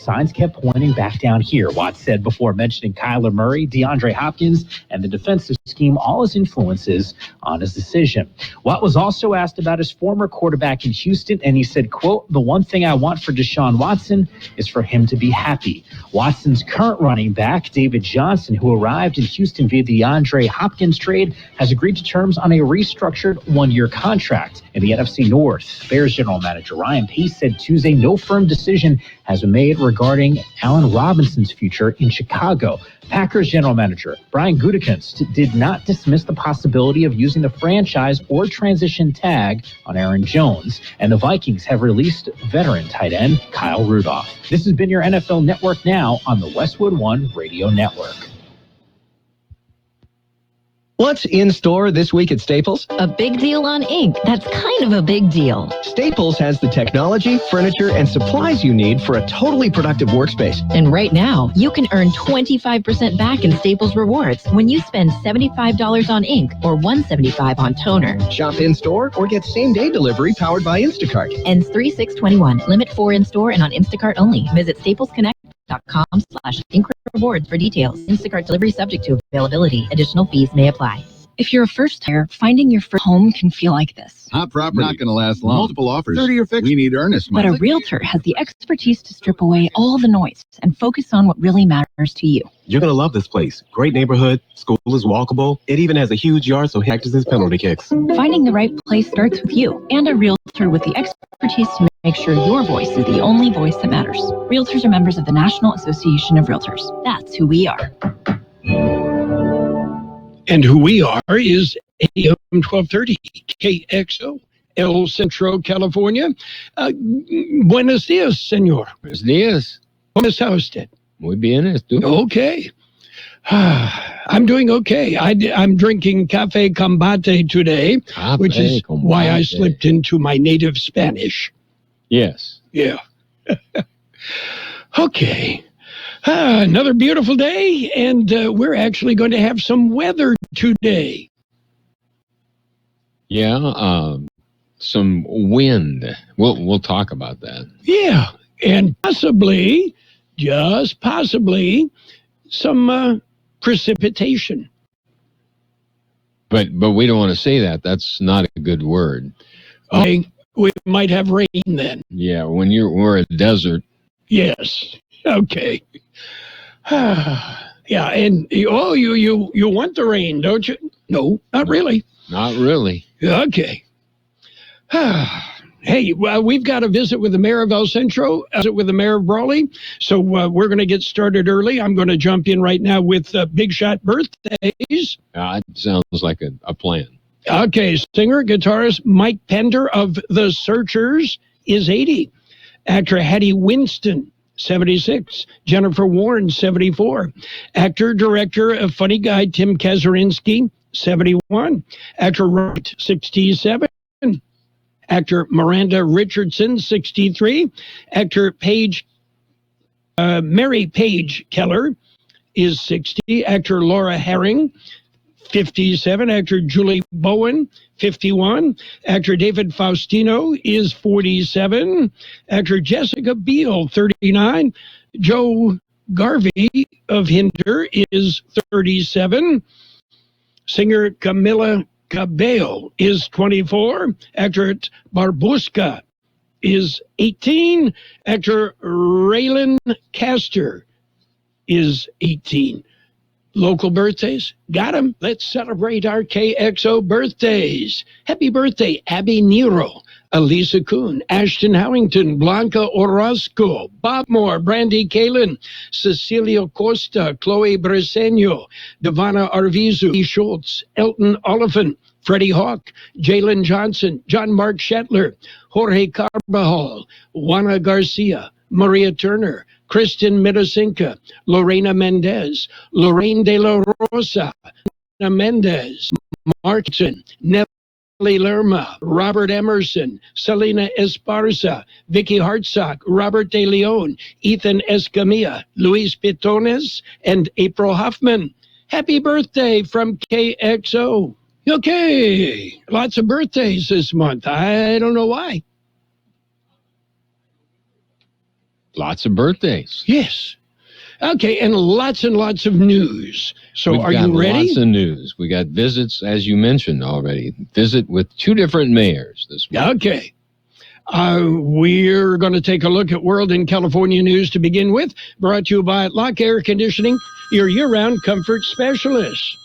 signs kept pointing back down here, Watts said before mentioning Kyler Murray, DeAndre Hopkins, and the defensive scheme, all as influences on his decision. Watt was also asked about his former quarterback in Houston, and he said, quote, "The one thing I want for Deshaun Watson is for him to be happy." Watson's current running back, David Johnson, who arrived in Houston via the DeAndre Hopkins trade, has agreed to terms on a restructured one-year contract. In the NFC North, Bears general manager Ryan Pace said Tuesday no firm decision has been made regarding Allen Robinson's future in Chicago. Packers general manager Brian Gutekunst did not dismiss the possibility of using the franchise or transition tag on Aaron Jones, and the Vikings have released veteran tight end Kyle Rudolph. This has been your NFL Network Now on the Westwood One Radio Network. What's in store this week at Staples? A big deal on ink. That's kind of a big deal. Staples has the technology, furniture, and supplies you need for a totally productive workspace. And right now, you can earn 25% back in Staples Rewards when you spend $75 on ink or $175 on toner. Shop in-store or get same-day delivery powered by Instacart. Ends 3/6/21. Limit 4 in-store and on Instacart only. Visit staplesconnect.com/ink rewards for details. Instacart delivery subject to availability. Additional fees may apply. If you're a first-timer, finding your first home can feel like this. Hot property. Not going to last long. Multiple offers. 30 fixed. We need earnest money. But a realtor has the expertise to strip away all the noise and focus on what really matters to you. You're going to love this place. Great neighborhood. School is walkable. It even has a huge yard, so practices penalty kicks. Finding the right place starts with you and a realtor with the expertise to make sure your voice is the only voice that matters. Realtors are members of the National Association of Realtors. That's who we are. And who we are is AM 1230 KXO, El Centro, California. Buenos dias, señor. Buenos dias. ¿Cómo está usted? Muy bien, ¿tú? Okay. I'm doing okay. I'm drinking Café Combate today, which is why I slipped into my native Spanish. Yes. Yeah. Okay. Another beautiful day, and we're actually going to have some weather today. Yeah, some wind. We'll talk about that. Yeah, and possibly, just possibly, some precipitation. But we don't want to say that. That's not a good word. Okay, we might have rain then. Yeah, when we're a desert. Yes. Okay. Yeah, and you want the rain, don't you? No, not really. Not really. Okay. Hey, we've got a visit with the mayor of El Centro, with the mayor of Brawley. So we're going to get started early. I'm going to jump in right now with Big Shot birthdays. It sounds like a plan. Okay, singer, guitarist Mike Pender of The Searchers is 80. Actor Hattie Winston, 76. Jennifer Warren, 74. Actor, director of Funny Guy Tim Kazurinsky, 71. Actor Robert, 67. Actor Miranda Richardson, 63. Actor Mary Page Keller is 60. Actor Laura Herring, 57. Actor Julie Bowen, 51. Actor David Faustino is 47. Actor Jessica Biel, 39. Joe Garvey of Hinder is 37. Singer Camila Cabello is 24. Actor Barbuska is 18. Actor Raylan Castor is 18. Local birthdays? Got them. Let's celebrate our KXO birthdays. Happy birthday, Abby Nero, Elisa Kuhn, Ashton Howington, Blanca Orozco, Bob Moore, Brandy Kalin, Cecilia Costa, Chloe Briseño, Devana Arvizu, E. Schultz, Elton Oliphant, Freddie Hawk, Jalen Johnson, John Mark Shetler, Jorge Carbajal, Juana Garcia, Maria Turner, Kristen Medosinka, Lorena Mendez, Lorraine De La Rosa, Ana Mendez, Martin, Nelly Lerma, Robert Emerson, Selena Esparza, Vicky Hartsock, Robert De Leon, Ethan Escamilla, Luis Pitones, and April Hoffman. Happy birthday from KXO. Okay, lots of birthdays this month. I don't know why. Lots of birthdays. Yes. Okay, and lots of news. So We've are got you ready? Lots of news. We got visits, as you mentioned already. Visit with 2 different mayors this week. Okay. We're going to take a look at World and California news to begin with. Brought to you by Lock Air Conditioning, your year-round comfort specialist.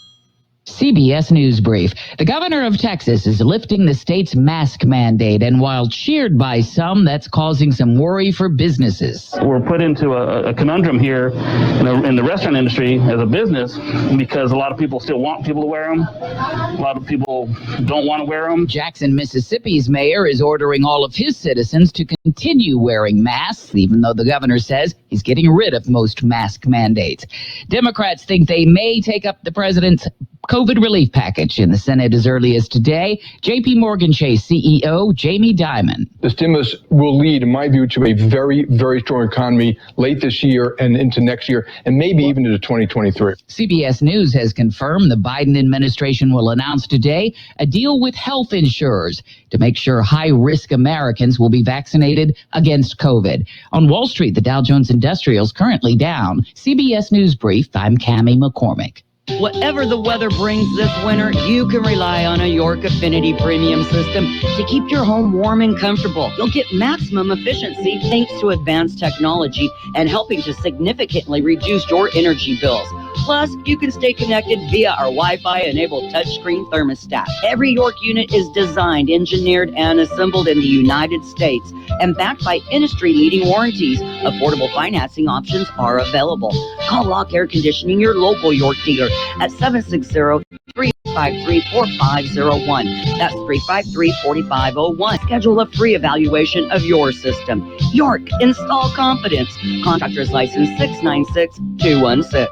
CBS News Brief. The governor of Texas is lifting the state's mask mandate, and while cheered by some, that's causing some worry for businesses. We're put into a conundrum here in the restaurant industry as a business because a lot of people still want people to wear them. A lot of people don't want to wear them. Jackson, Mississippi's mayor is ordering all of his citizens to continue wearing masks, even though the governor says he's getting rid of most mask mandates. Democrats think they may take up the president's COVID relief package in the Senate as early as today. J.P. Morgan Chase CEO Jamie Dimon. The stimulus will lead, in my view, to a very, very strong economy late this year and into next year, and maybe even into 2023. CBS News has confirmed the Biden administration will announce today a deal with health insurers to make sure high-risk Americans will be vaccinated against COVID. On Wall Street, the Dow Jones Industrial is currently down. CBS News Brief, I'm Cammie McCormick. Whatever the weather brings this winter, you can rely on a York Affinity Premium system to keep your home warm and comfortable. You'll get maximum efficiency thanks to advanced technology and helping to significantly reduce your energy bills. Plus, you can stay connected via our Wi-Fi-enabled touchscreen thermostat. Every York unit is designed, engineered, and assembled in the United States and backed by industry-leading warranties. Affordable financing options are available. Call Lock Air Conditioning, your local York dealer, at 760-353-4501. That's 353-4501. Schedule a free evaluation of your system. York, install confidence. Contractor's license 696-216.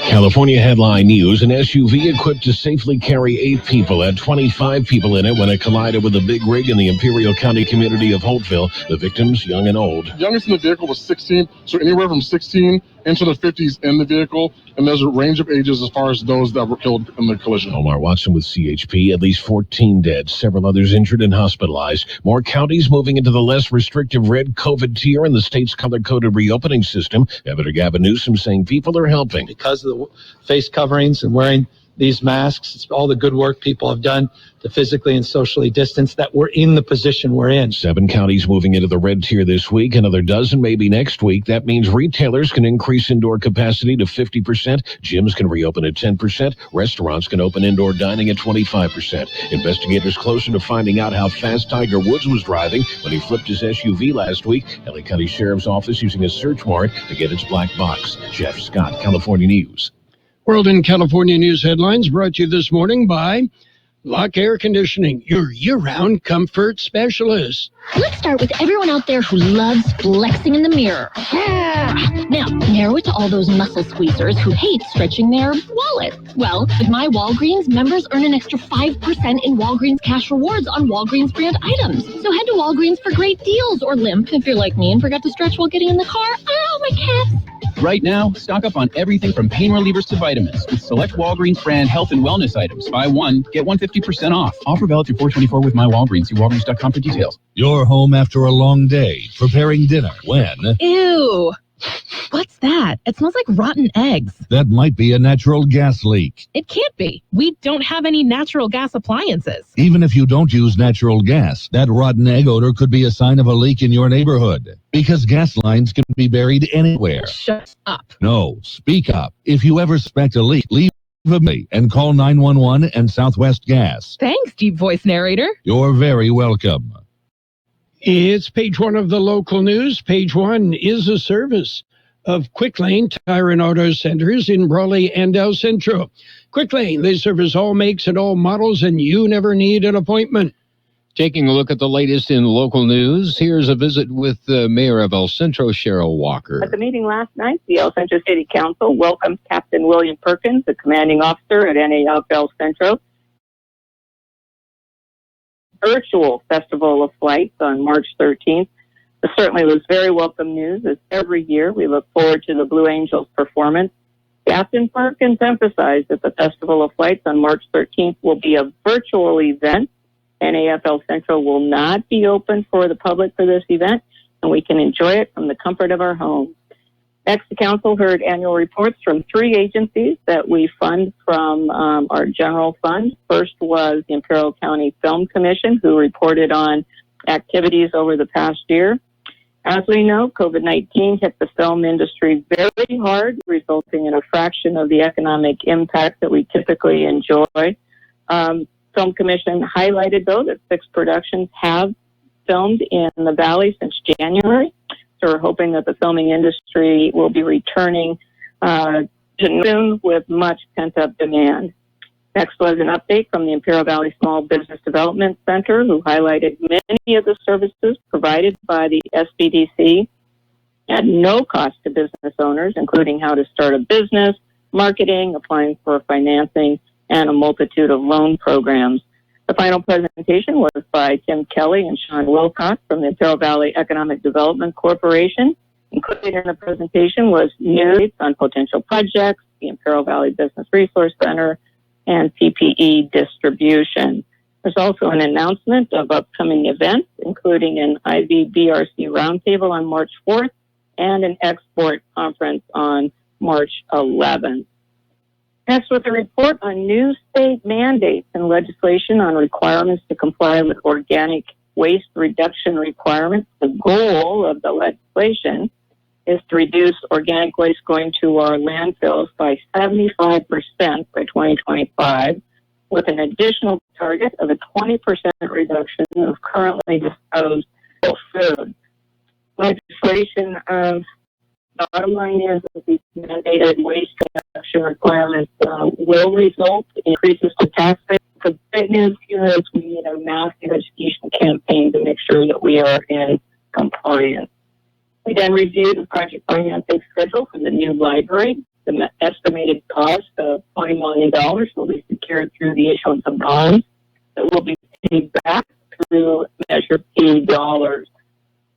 California headline news: an SUV equipped to safely carry 8 people had 25 people in it when it collided with a big rig in the Imperial County community of Holtville. The victims, young and old. Youngest in the vehicle was 16, so anywhere from 16 into the 50s in the vehicle, and there's a range of ages as far as those that were killed in the collision. Omar Watson with CHP. At least 14 dead, several others injured and hospitalized. More counties moving into the less restrictive red COVID tier in the state's color-coded reopening system. Governor Gavin Newsom saying people are helping. Because of the face coverings and wearing these masks, it's all the good work people have done to physically and socially distance, that we're in the position we're in. 7 counties moving into the red tier this week, another dozen maybe next week. That means retailers can increase indoor capacity to 50%, gyms can reopen at 10%, restaurants can open indoor dining at 25%. Investigators closer to finding out how fast Tiger Woods was driving when he flipped his SUV last week. LA County Sheriff's Office using a search warrant to get its black box. Jeff Scott, California News. World and California news headlines brought to you this morning by Lock Air Conditioning, your year-round comfort specialist. Let's start with everyone out there who loves flexing in the mirror. Now, narrow it to all those muscle squeezers who hate stretching their wallet. Well, with my Walgreens, members earn an extra 5% in Walgreens cash rewards on Walgreens brand items. So head to Walgreens for great deals, or limp if you're like me and forgot to stretch while getting in the car. Oh, my calves. Right now, stock up on everything from pain relievers to vitamins with select Walgreens brand health and wellness items. Buy one, get one 50% off. Offer valid through 4/24 with My Walgreens. See Walgreens.com for details. You're home after a long day, preparing dinner when... Ew. What's that? It smells like rotten eggs. That might be a natural gas leak. It can't be. We don't have any natural gas appliances. Even if you don't use natural gas, that rotten egg odor could be a sign of a leak in your neighborhood. Because gas lines can be buried anywhere. Shut up. No, speak up. If you ever suspect a leak, leave a me and call 911 and Southwest Gas. Thanks, deep voice narrator. You're very welcome. It's page 1 of the local news. Page 1 is a service of Quick Lane Tire and Auto Centers in Brawley and El Centro. Quick Lane, they service all makes and all models, and you never need an appointment. Taking a look at the latest in local news, here's a visit with the mayor of El Centro, Cheryl Walker. At the meeting last night, the El Centro City Council welcomed Captain William Perkins, the commanding officer at NAF El Centro. Virtual Festival of Flights on March 13th. This certainly was very welcome news, as every year we look forward to the Blue Angels performance. Captain Perkins emphasized that the Festival of Flights on March 13th will be a virtual event. NAF El Centro will not be open for the public for this event. and we can enjoy it from the comfort of our home. Next, the council heard annual reports from 3 agencies that we fund from our general fund. First was the Imperial County Film Commission, who reported on activities over the past year. As we know, COVID-19 hit the film industry very hard, resulting in a fraction of the economic impact that we typically enjoy. Film Commission highlighted, though, that 6 productions have filmed in the Valley since January. So we're hoping that the filming industry will be returning soon with much pent-up demand. Next was an update from the Imperial Valley Small Business Development Center, who highlighted many of the services provided by the SBDC at no cost to business owners, including how to start a business, marketing, applying for financing, and a multitude of loan programs. The final presentation was by Tim Kelly and Sean Wilcox from the Imperial Valley Economic Development Corporation. Included in the presentation was news on potential projects, the Imperial Valley Business Resource Center, and PPE distribution. There's also an announcement of upcoming events, including an IVBRC roundtable on March 4th and an export conference on March 11th. Next, with a report on new state mandates and legislation on requirements to comply with organic waste reduction requirements. The goal of the legislation is to reduce organic waste going to our landfills by 75% by 2025, with an additional target of a 20% reduction of currently disposed food. Legislation the bottom line is that these mandated waste reduction requirements will result in increases to taxpayers. The great news here is we need a massive education campaign to make sure that we are in compliance. We then reviewed the project financing schedule for the new library. The estimated cost of $20 million will be secured through the issuance of bonds that will be paid back through Measure P dollars.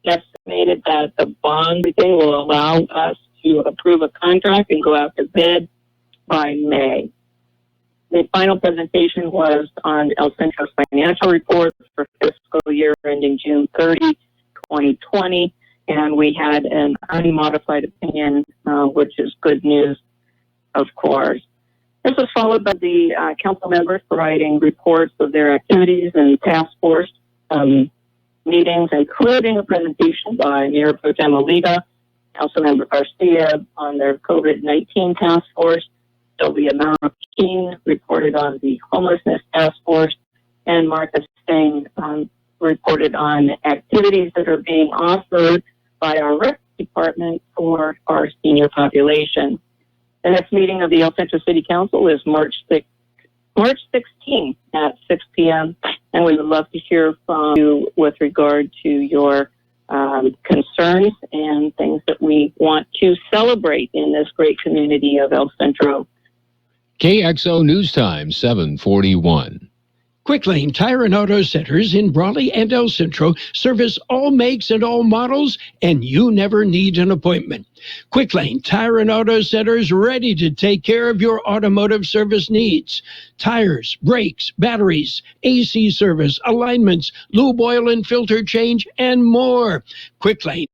Estimated that the bond will allow us to approve a contract and go out to bid by May. The final presentation was on El Centro's financial report for fiscal year ending June 30, 2020, and we had an unmodified opinion, which is good news, of course. This was followed by the council members providing reports of their activities and task force meetings, including a presentation by Mayor Pro Tem Oliva, Councilmember Garcia on their COVID-19 task force. Sylvia Marroquin reported on the homelessness task force, and Martha Sting reported on activities that are being offered by our rec department for our senior population. The next meeting of the El Centro City Council is March 16th at 6 p.m., and we would love to hear from you with regard to your concerns and things that we want to celebrate in this great community of El Centro. KXO News Time, 7:41. Quick Lane Tire and Auto Centers in Brawley and El Centro service all makes and all models, and you never need an appointment. Quick Lane Tire and Auto Centers ready to take care of your automotive service needs. Tires, brakes, batteries, AC service, alignments, lube oil and filter change, and more. Quick Lane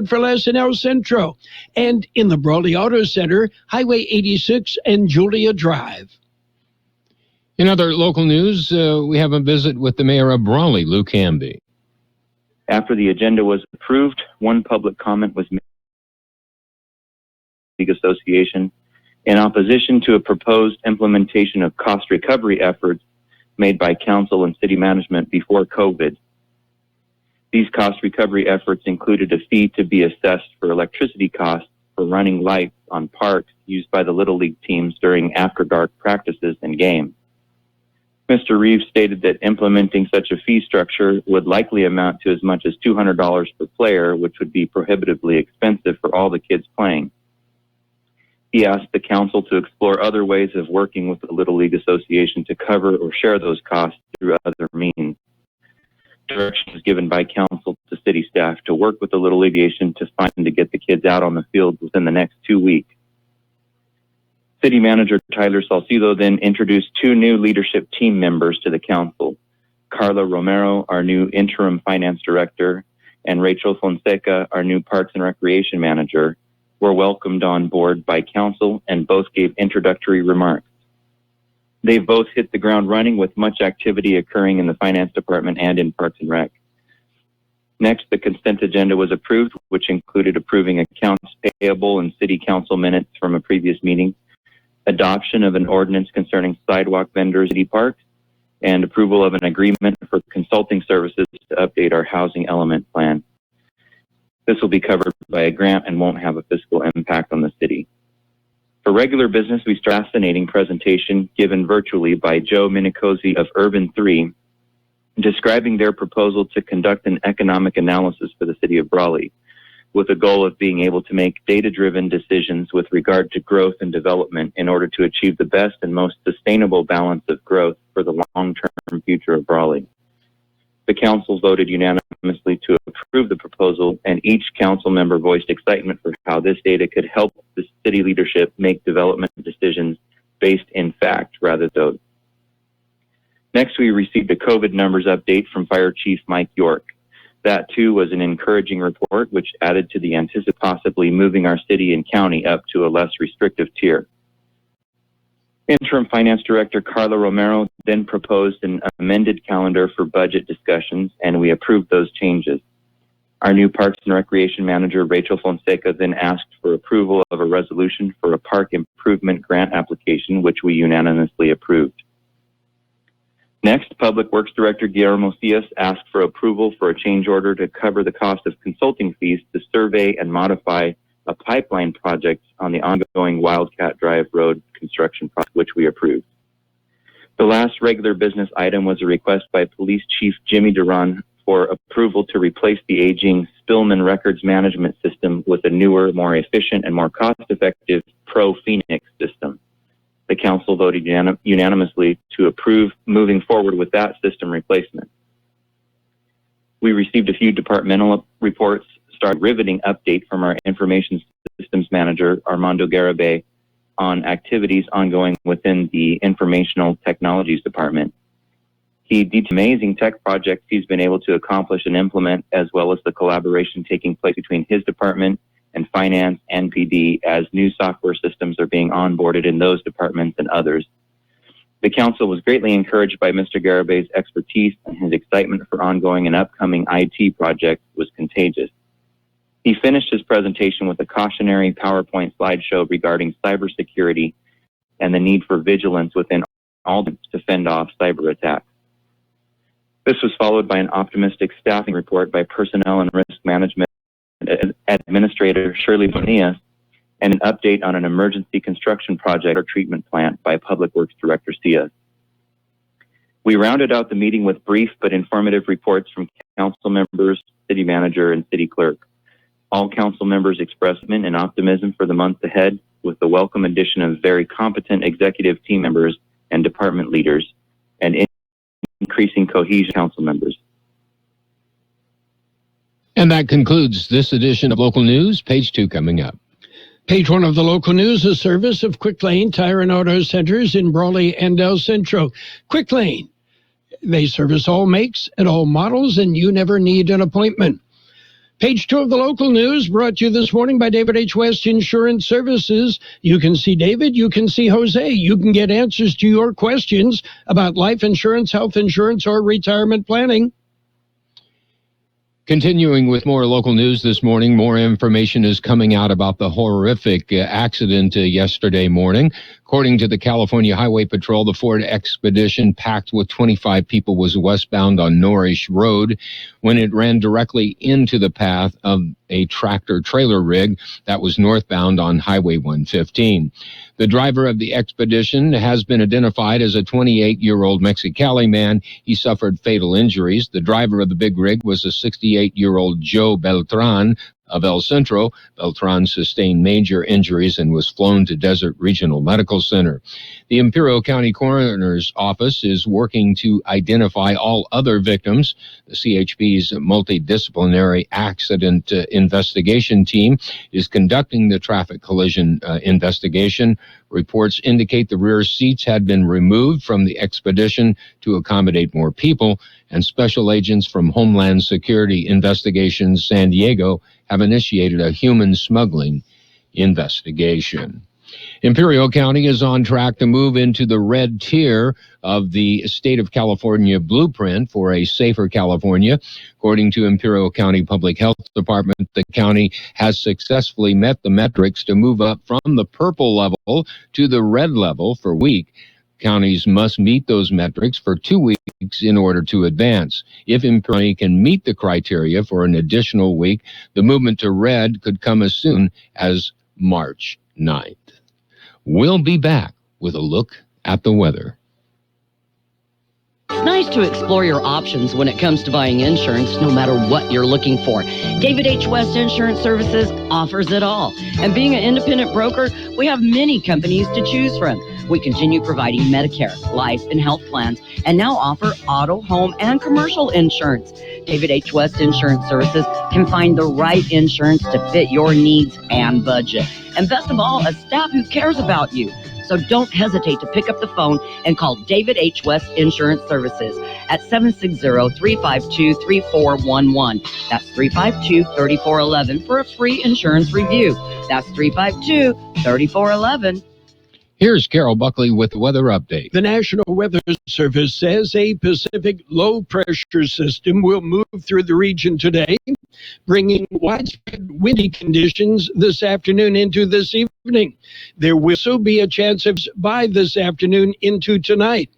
for less in El Centro, and in the Brawley Auto Center, Highway 86 and Julia Drive. In other local news, we have a visit with the mayor of Brawley, Lou Canby. After the agenda was approved, one public comment was made by the League Association in opposition to a proposed implementation of cost recovery efforts made by council and city management before COVID. These cost recovery efforts included a fee to be assessed for electricity costs for running lights on parks used by the Little League teams during after-dark practices and games. Mr. Reeves stated that implementing such a fee structure would likely amount to as much as $200 per player, which would be prohibitively expensive for all the kids playing. He asked the council to explore other ways of working with the Little League Association to cover or share those costs through other means. Direction was given by council to city staff to work with the Little League Association to find to get the kids out on the field within the next 2 weeks. City Manager Tyler Salcido then introduced 2 new leadership team members to the council. Carla Romero, our new interim finance director, and Rachel Fonseca, our new Parks and Recreation manager, were welcomed on board by council and both gave introductory remarks. They've both hit the ground running with much activity occurring in the finance department and in Parks and Rec. Next, the consent agenda was approved, which included approving accounts payable and city council minutes from a previous meeting, adoption of an ordinance concerning sidewalk vendors at city parks, and approval of an agreement for consulting services to update our housing element plan. This will be covered by a grant and won't have a fiscal impact on the city. For regular business, we start a fascinating presentation given virtually by Joe Minicosi of Urban 3, describing their proposal to conduct an economic analysis for the city of Brawley, with the goal of being able to make data-driven decisions with regard to growth and development in order to achieve the best and most sustainable balance of growth for the long-term future of Brawley. The council voted unanimously to approve the proposal, and each council member voiced excitement for how this data could help the city leadership make development decisions based in fact rather than vote. Next, we received a COVID numbers update from Fire Chief Mike York. That, too, was an encouraging report, which added to the anticipation possibly moving our city and county up to a less restrictive tier. Interim Finance Director Carla Romero then proposed an amended calendar for budget discussions, and we approved those changes. Our new Parks and Recreation Manager, Rachel Fonseca, then asked for approval of a resolution for a park improvement grant application, which we unanimously approved. Next, Public Works Director Guillermo Cias asked for approval for a change order to cover the cost of consulting fees to survey and modify a pipeline project on the ongoing Wildcat Drive Road construction project, which we approved. The last regular business item was a request by Police Chief Jimmy Duran for approval to replace the aging Spillman Records Management System with a newer, more efficient, and more cost-effective Pro Phoenix system. The council voted unanimously to approve moving forward with that system replacement. We received a few departmental reports, a riveting update from our Information Systems Manager, Armando Garabay, on activities ongoing within the Informational Technologies Department. He detailed amazing tech projects he's been able to accomplish and implement, as well as the collaboration taking place between his department and finance and PD as new software systems are being onboarded in those departments and others. The council was greatly encouraged by Mr. Garabay's expertise, and his excitement for ongoing and upcoming IT projects was contagious. He finished his presentation with a cautionary PowerPoint slideshow regarding cybersecurity and the need for vigilance within all to fend off cyber attacks. This was followed by an optimistic staffing report by Personnel and Risk Management Administrator Shirley Bonilla, and an update on an emergency construction project or treatment plant by Public Works Director Cias. We rounded out the meeting with brief but informative reports from council members, city manager, and city clerk. All council members expressed and optimism for the months ahead, with the welcome addition of very competent executive team members and department leaders, and increasing cohesion council members. And that concludes this edition of Local News. Page 2 coming up. Page 1 of the local news, a service of Quick Lane Tire and Auto Centers in Brawley and El Centro. Quick Lane, they service all makes and all models, and you never need an appointment. Page 2 of the local news, brought to you this morning by David H. West Insurance Services. You can see David, you can see Jose. You can get answers to your questions about life insurance, health insurance, or retirement planning. Continuing with more local news this morning, more information is coming out about the horrific accident yesterday morning. According to the California Highway Patrol, the Ford Expedition packed with 25 people was westbound on Norrish Road when it ran directly into the path of a tractor-trailer rig that was northbound on Highway 115. The driver of the Expedition has been identified as a 28-year-old Mexicali man. He suffered fatal injuries. The driver of the big rig was a 68-year-old Joe Beltran, of El Centro. Beltran sustained major injuries and was flown to Desert Regional Medical Center. The Imperial County Coroner's Office is working to identify all other victims. The CHP's multidisciplinary accident investigation team is conducting the traffic collision investigation. Reports indicate the rear seats had been removed from the expedition to accommodate more people, and special agents from Homeland Security Investigations San Diego have initiated a human smuggling investigation. Imperial County is on track to move into the red tier of the State of California blueprint for a safer California. According to Imperial County Public Health Department, the county has successfully met the metrics to move up from the purple level to the red level for a week. Counties must meet those metrics for 2 weeks in order to advance. If Imperial County can meet the criteria for an additional week, the movement to red could come as soon as March 9th. We'll be back with a look at the weather. It's nice to explore your options when it comes to buying insurance, no matter what you're looking for. David H. West Insurance Services offers it all. And being an independent broker, we have many companies to choose from. We continue providing Medicare, life, and health plans, and now offer auto, home, and commercial insurance. David H. West Insurance Services can find the right insurance to fit your needs and budget. And best of all, a staff who cares about you. So don't hesitate to pick up the phone and call David H. West Insurance Services at 760-352-3411. That's 352-3411 for a free insurance review. That's 352-3411. Here's Carroll Buckley with the weather update. The National Weather Service says a Pacific low-pressure system will move through the region today, bringing widespread windy conditions this afternoon into this evening. There will also be a chance of by this afternoon into tonight.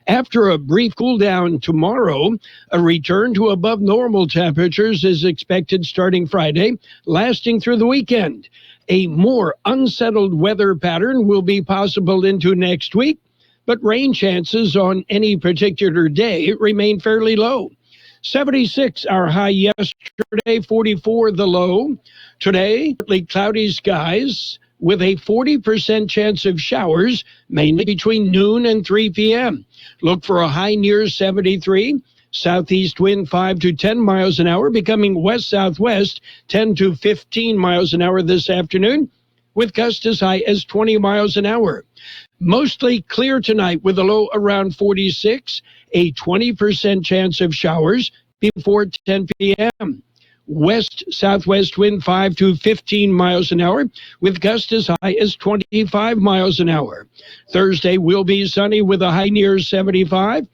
After a brief cool down tomorrow, a return to above normal temperatures is expected starting Friday, lasting through the weekend. A more unsettled weather pattern will be possible into next week, but rain chances on any particular day remain fairly low. 76 our high yesterday, 44 the low. Today, partly cloudy skies with a 40% chance of showers, mainly between noon and 3 p.m. Look for a high near 73. Southeast wind 5 to 10 miles an hour, becoming west-southwest 10 to 15 miles an hour this afternoon, with gusts as high as 20 miles an hour. Mostly clear tonight with a low around 46, a 20% chance of showers before 10 p.m. West-southwest wind 5 to 15 miles an hour, with gusts as high as 25 miles an hour. Thursday will be sunny with a high near 75.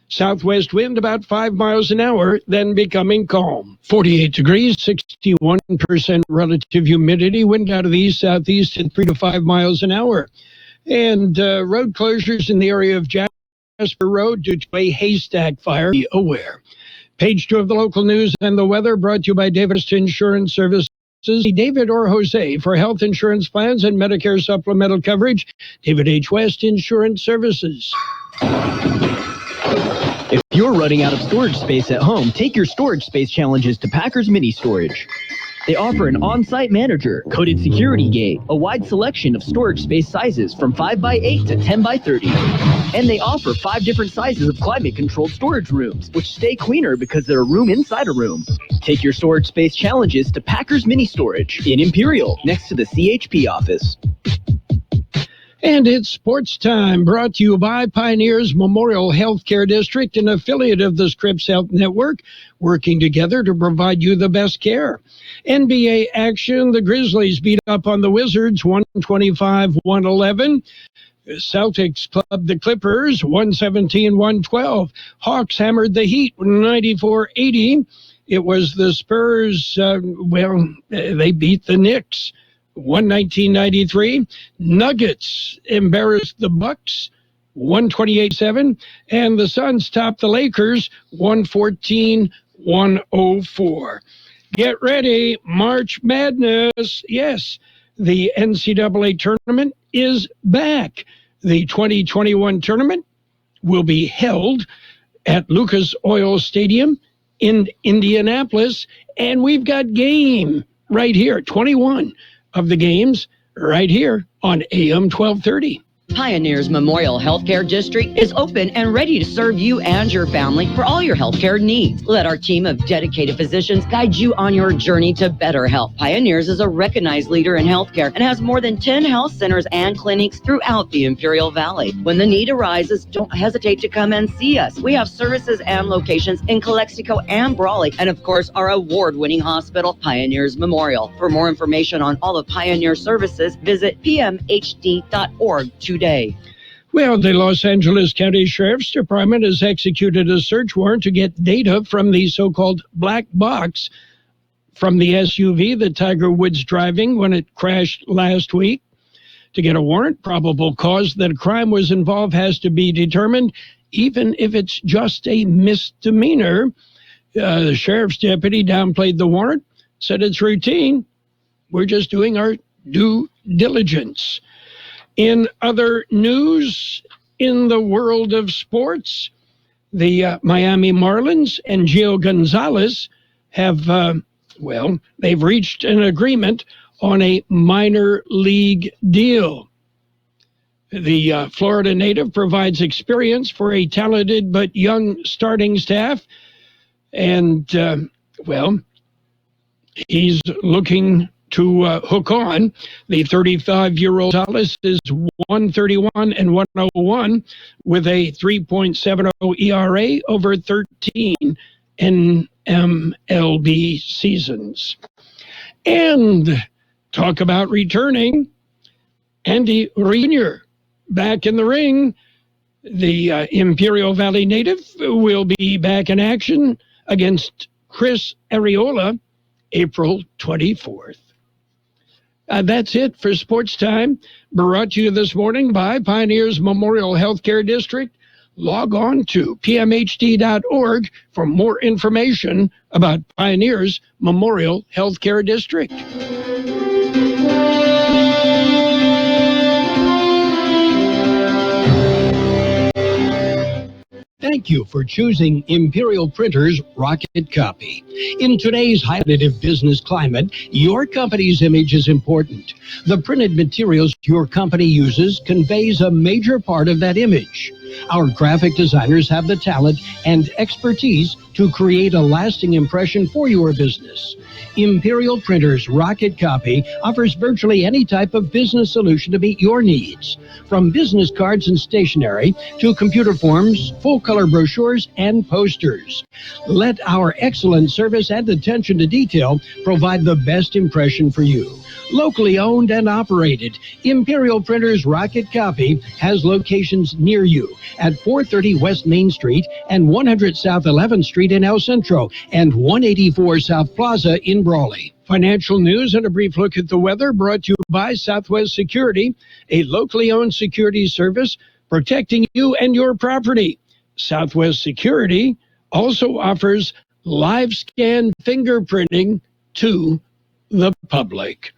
Southwest wind about 5 miles an hour, then becoming calm. 48 degrees, 61% relative humidity, wind out of the east-southeast at 3 to 5 miles an hour. And road closures in the area of Jasper Road due to a haystack fire. Be aware. Page 2 of the local news and the weather brought to you by David West Insurance Services. David or Jose for health insurance plans and Medicare supplemental coverage. David H. West Insurance Services. If you're running out of storage space at home, take your storage space challenges to Packers Mini Storage. They offer an on-site manager, coded security gate, a wide selection of storage space sizes from 5x8 to 10x30. And they offer 5 different sizes of climate-controlled storage rooms, which stay cleaner because they're a room inside a room. Take your storage space challenges to Packers Mini Storage in Imperial, next to the CHP office. And it's sports time, brought to you by Pioneers Memorial Healthcare District, an affiliate of the Scripps Health Network, working together to provide you the best care. NBA action, the Grizzlies beat up on the Wizards 125-111. Celtics clubbed the Clippers 117-112. Hawks hammered the Heat 94-80. It was the Spurs, they beat the Knicks 119-93. Nuggets embarrassed the Bucks 128-7, and the Suns topped the Lakers 114-104. Get ready, March Madness. Yes, the NCAA tournament is back. The 2021 tournament will be held at Lucas Oil Stadium in Indianapolis, and we've got game. right here. 21 of the games right here on AM 1230. Pioneers Memorial Healthcare District is open and ready to serve you and your family for all your healthcare needs. Let our team of dedicated physicians guide you on your journey to better health. Pioneers is a recognized leader in healthcare and has more than 10 health centers and clinics throughout the Imperial Valley. When the need arises, don't hesitate to come and see us. We have services and locations in Calexico and Brawley, and of course, our award-winning hospital, Pioneers Memorial. For more information on all of Pioneer services, visit pmhd.org today. Well, the Los Angeles County Sheriff's Department has executed a search warrant to get data from the so-called black box from the SUV that Tiger Woods driving when it crashed last week. To get a warrant, probable cause that a crime was involved has to be determined, even if it's just a misdemeanor. The sheriff's deputy downplayed the warrant, said it's routine. We're just doing our due diligence. In other news, in the world of sports, the Miami Marlins and Gio Gonzalez have, they've reached an agreement on a minor league deal. The Florida native provides experience for a talented but young starting staff, and, he's looking to hook on. The 35-year-old Gonzalez is 131 and 101 with a 3.70 ERA over 13 NMLB seasons. And talk about returning, Andy Jr. back in the ring. The Imperial Valley native will be back in action against Chris Arreola April 24th. That's it for Sports Time, brought to you this morning by Pioneers Memorial Healthcare District. Log on to pmhd.org for more information about Pioneers Memorial Healthcare District. Thank you for choosing Imperial Printers Rocket Copy. In today's highly competitive business climate, your company's image is important. The printed materials your company uses conveys a major part of that image. Our graphic designers have the talent and expertise to create a lasting impression for your business. Imperial Printers Rocket Copy offers virtually any type of business solution to meet your needs, from business cards and stationery to computer forms, full-color brochures, and posters. Let our excellent service and attention to detail provide the best impression for you. Locally owned and operated, Imperial Printers Rocket Copy has locations near you at 430 West Main Street and 100 South 11th Street in El Centro and 184 South Plaza in Brawley. Financial news and a brief look at the weather brought to you by Southwest Security, a locally owned security service protecting you and your property. Southwest Security also offers live scan fingerprinting to the public.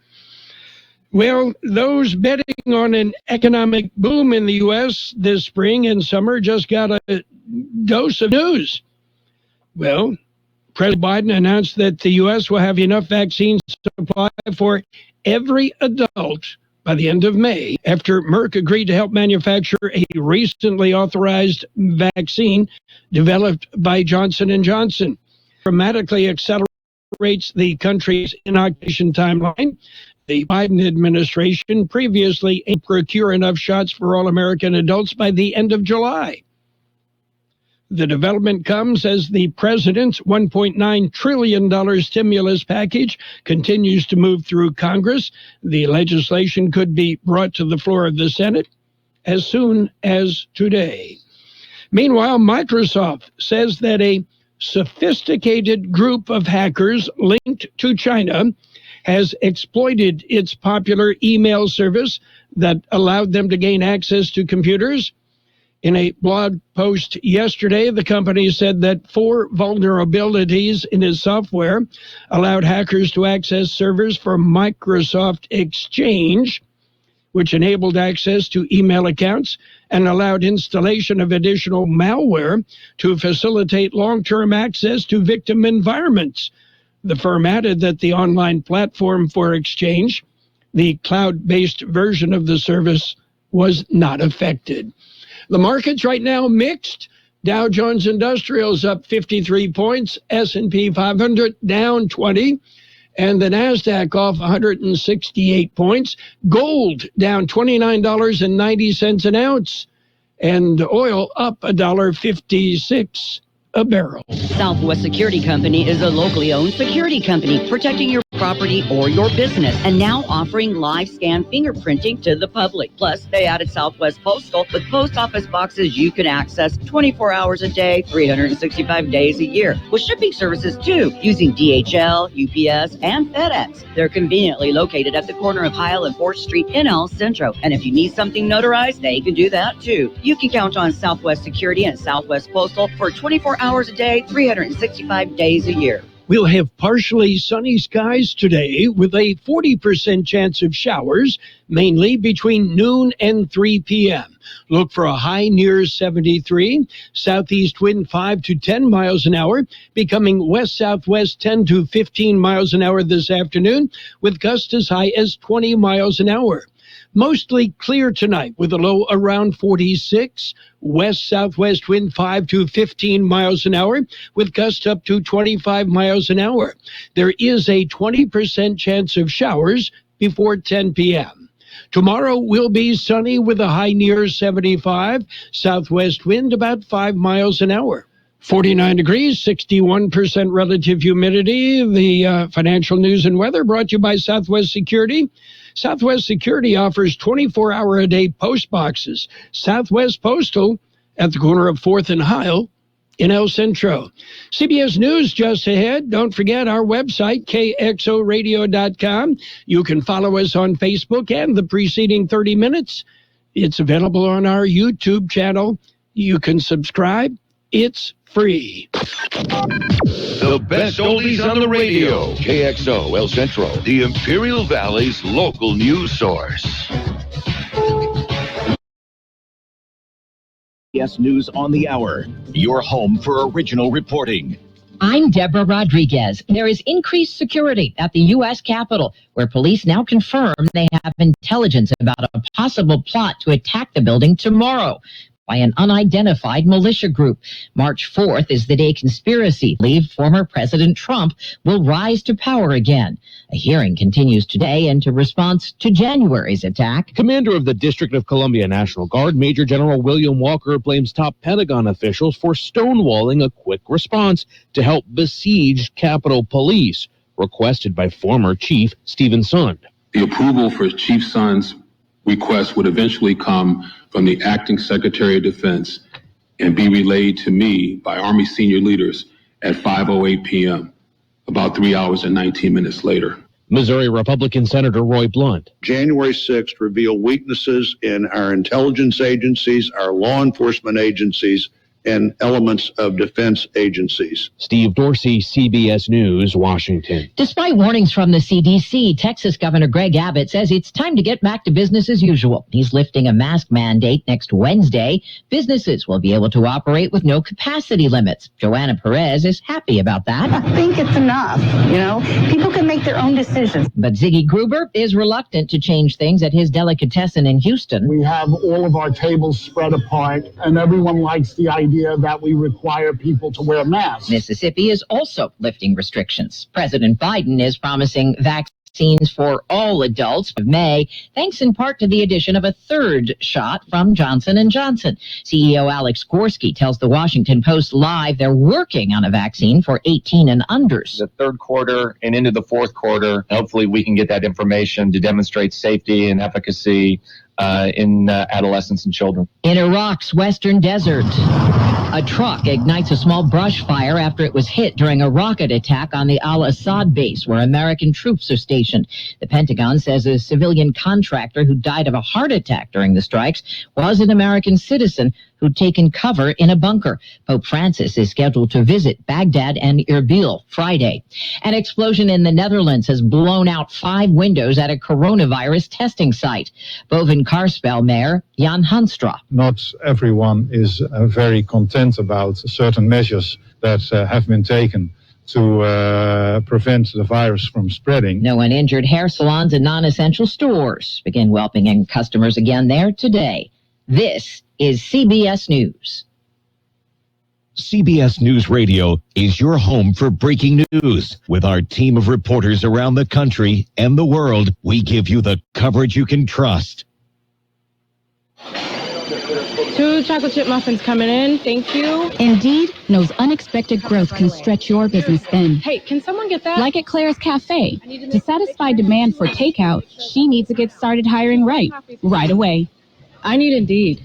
Well, those betting on an economic boom in the U.S. this spring and summer just got a dose of news. Well, President Biden announced that the U.S. will have enough vaccine supply for every adult by the end of May, after Merck agreed to help manufacture a recently authorized vaccine developed by Johnson & Johnson. Dramatically accelerates the country's inoculation timeline. The Biden administration previously aimed to procure enough shots for all American adults by the end of July. The development comes as the president's $1.9 trillion stimulus package continues to move through Congress. The legislation could be brought to the floor of the Senate as soon as today. Meanwhile, Microsoft says that a sophisticated group of hackers linked to China has exploited its popular email service that allowed them to gain access to computers. In a blog post yesterday, the company said that 4 vulnerabilities in its software allowed hackers to access servers for Microsoft Exchange, which enabled access to email accounts and allowed installation of additional malware to facilitate long-term access to victim environments. The firm added that the online platform for exchange, the cloud-based version of the service, was not affected. The markets right now mixed. Dow Jones Industrials up 53 points, S&P 500 down 20, and the NASDAQ off 168 points. Gold down $29.90 an ounce, and oil up $1.56 a barrel. Southwest Security Company is a locally owned security company protecting your property or your business, and now offering live scan fingerprinting to the public. Plus, they added Southwest Postal with post office boxes you can access 24 hours a day, 365 days a year, with shipping services too, using DHL, UPS, and FedEx. They're conveniently located at the corner of Heil and 4th Street in El Centro, and if you need something notarized, they can do that too. You can count on Southwest Security and Southwest Postal for 24 hours a day, 365 days a year. We'll have partially sunny skies today with a 40% chance of showers, mainly between noon and 3 p.m. Look for a high near 73, southeast wind 5 to 10 miles an hour, becoming west-southwest 10 to 15 miles an hour this afternoon, with gusts as high as 20 miles an hour. Mostly clear tonight with a low around 46, west-southwest wind 5 to 15 miles an hour with gusts up to 25 miles an hour. There is a 20% chance of showers before 10 p.m. Tomorrow will be sunny with a high near 75, southwest wind about 5 miles an hour. 49 degrees, 61% relative humidity. The financial news and weather brought to you by Southwest Security. Southwest Security offers 24-hour-a-day post boxes. Southwest Postal at the corner of 4th and Heil in El Centro. CBS News just ahead. Don't forget our website, kxoradio.com. You can follow us on Facebook and the preceding 30 minutes. It's available on our YouTube channel. You can subscribe. It's free. The best oldies on the radio. KXO El Centro, the Imperial Valley's local news source. CBS News on the Hour, your home for original reporting. I'm Deborah Rodriguez. There is increased security at the U.S. Capitol, where police now confirm they have intelligence about a possible plot to attack the building tomorrow by an unidentified militia group. March 4th is the day conspiracy believe former President Trump will rise to power again. A hearing continues today into response to January's attack. Commander of the District of Columbia National Guard, Major General William Walker, blames top Pentagon officials for stonewalling a quick response to help besiege Capitol Police, requested by former Chief Stephen Sund. The approval for Chief Sund's request would eventually come from the Acting Secretary of Defense and be relayed to me by Army senior leaders at 5:08 p.m., about 3 hours and 19 minutes later. Missouri Republican Senator Roy Blunt. January 6th revealed weaknesses in our intelligence agencies, our law enforcement agencies, and elements of defense agencies. Steve Dorsey, CBS News, Washington. Despite warnings from the CDC, Texas Governor Greg Abbott says it's time to get back to business as usual. He's lifting a mask mandate next Wednesday. Businesses will be able to operate with no capacity limits. Joanna Perez is happy about that. I think it's enough. You know, people can make their own decisions. But Ziggy Gruber is reluctant to change things at his delicatessen in Houston. We have all of our tables spread apart, and everyone likes the idea that we require people to wear masks. Mississippi is also lifting restrictions. President Biden is promising vaccines for all adults in May, thanks in part to the addition of a third shot from Johnson & Johnson. CEO Alex Gorski tells the Washington Post Live they're working on a vaccine for 18 and unders. The third quarter and into the fourth quarter, hopefully we can get that information to demonstrate safety and efficacy in adolescents and children. In Iraq's western desert, a truck ignites a small brush fire after it was hit during a rocket attack on the Al-Assad base where American troops are stationed. The Pentagon says a civilian contractor who died of a heart attack during the strikes was an American citizen who'd taken cover in a bunker. Pope Francis is scheduled to visit Baghdad and Erbil Friday. An explosion in the Netherlands has blown out 5 windows at a coronavirus testing site. Boven-Carspel Mayor Jan Hanstra. Not everyone is very content about certain measures that have been taken. to prevent the virus from spreading. No one injured. Hair salons and non-essential stores begin welcoming customers again there today. This is CBS News. CBS News Radio is your home for breaking news. With our team of reporters around the country and the world, we give you the coverage you can trust. 2 chocolate chip muffins coming in. Thank you. Indeed knows unexpected growth can stretch your business thin. Hey, can someone get that? Like at Claire's Cafe. To satisfy demand for takeout, she needs to get started hiring right away. I need Indeed.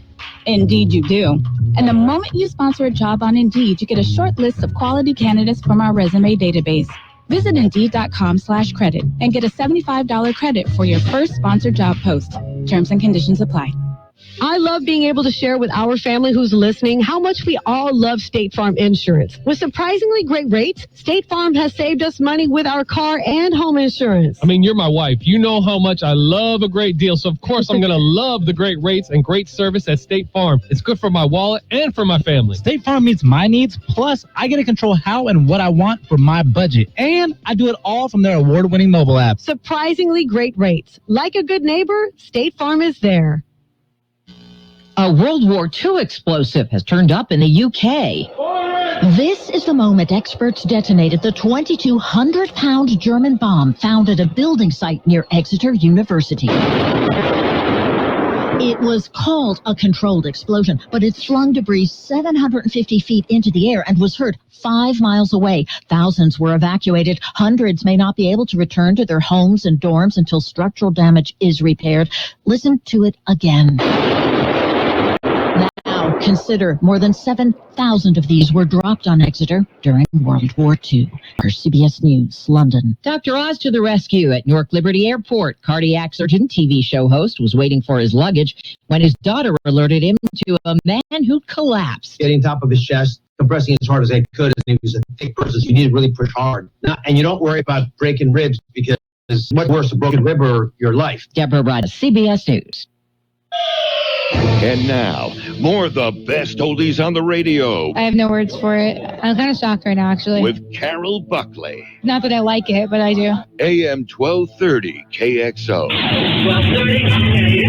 Indeed you do. And the moment you sponsor a job on Indeed, you get a short list of quality candidates from our resume database. Visit Indeed.com/credit and get a $75 credit for your first sponsored job post. Terms and conditions apply. I love being able to share with our family who's listening how much we all love State Farm insurance. With surprisingly great rates, State Farm has saved us money with our car and home insurance. I mean, you're my wife. You know how much I love a great deal. So, of course, I'm going to love the great rates and great service at State Farm. It's good for my wallet and for my family. State Farm meets my needs. Plus, I get to control how and what I want for my budget. And I do it all from their award-winning mobile app. Surprisingly great rates. Like a good neighbor, State Farm is there. A World War II explosive has turned up in the UK. This is the moment experts detonated the 2,200-pound German bomb found at a building site near Exeter University. It was called a controlled explosion, but it slung debris 750 feet into the air and was heard 5 miles away. Thousands were evacuated. Hundreds may not be able to return to their homes and dorms until structural damage is repaired. Listen to it again. Now, consider more than 7,000 of these were dropped on Exeter during World War II. For CBS News, London. Dr. Oz to the rescue at Newark Liberty Airport. Cardiac surgeon, TV show host, was waiting for his luggage when his daughter alerted him to a man who collapsed. Getting top of his chest, compressing as hard as they could. He was a thick person, so you need to really push hard. And you don't worry about breaking ribs because it's much worse a broken rib or your life. Deborah Rudd, CBS News. And now, more of the best oldies on the radio. I have no words for it. I'm kind of shocked right now, actually. With Carroll Buckley. Not that I like it, but I do. AM 1230 KXO. 1230